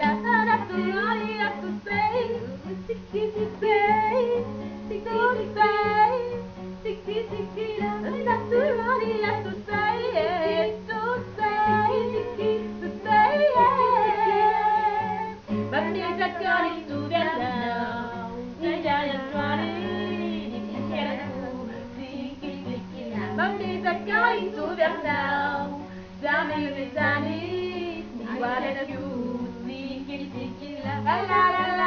la naturale la tu sei tiki la naturale la tu sei bambini zacconi tu viandao già naturale bambini zacconi tu viandao dammi le sani uguale da più, tiki la la la la.